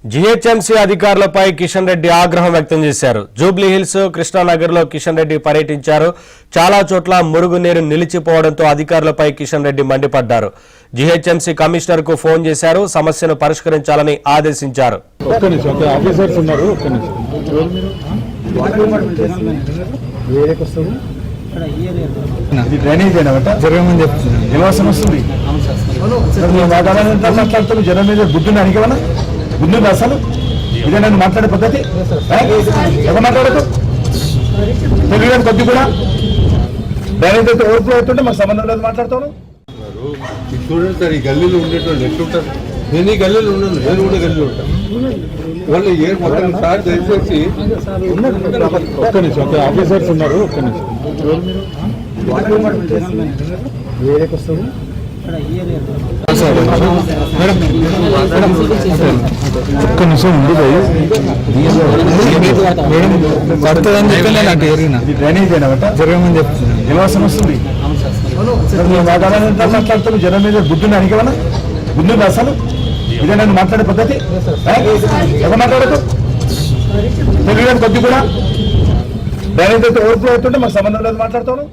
GHMC అధికారులపై కిషన్ రెడ్డి ఆగ్రహం వ్యక్తం చేశారు. జూబ్లీ హిల్స్, కృష్ణానగర్లో కిషన్ రెడ్డి పర్యటించారు. చాలా చోట్ల మురుగునీరు నిలిచిపోవడంతో అధికారులపై కిషన్ రెడ్డి మండిపడ్డారు. జీహెచ్ఎంసీ కమిషనర్ కు ఫోన్ చేశారు. సమస్యను పరిష్కరించాలని ఆదేశించారు. ముందు అసలు ఇదే నన్ను మాట్లాడే పద్ధతి ఎవరు మాట్లాడదు తెలియని కొద్ది కూడా డ్రైనేజ్ అయితే ఓవర్ఫ్లో అవుతుంటే మాకు సంబంధం లేదు మాట్లాడతాను. చూడండి సార్, ఈ గల్లీలో ఉండేటోళ్ళు ఎట్లుంటారు. నేను ఈ గల్లీలో ఉన్నాను, నేను కూడా గల్లీలో ఉంటాను. వాళ్ళు ఏ మొత్తం సార్ దయచేసి ఒక్క నిమిషం ఆఫీసర్స్ ఉన్నారు. ఒక్క నిమిషం ఏరియాకి వస్తుంది ఒక్క నిమిషం ఉంది పడుతుందని చెప్పి నాకు ఏరినా డ్రైనేజ్ అయినా జరగమని చెప్తున్నా. నివాసం వస్తుంది మాట్లాడుతాను. జనం మీద బుద్ధుని అనికేమన్నా బుద్ధుంది అసలు ఇదే నన్ను మాట్లాడే పద్ధతి ఎవరు మాట్లాడదు తెలియని కొద్ది కూడా డ్రైనేజ్ అయితే ఓవర్ఫ్లో అవుతుంటే మాకు సంబంధం లేదు మాట్లాడతాను.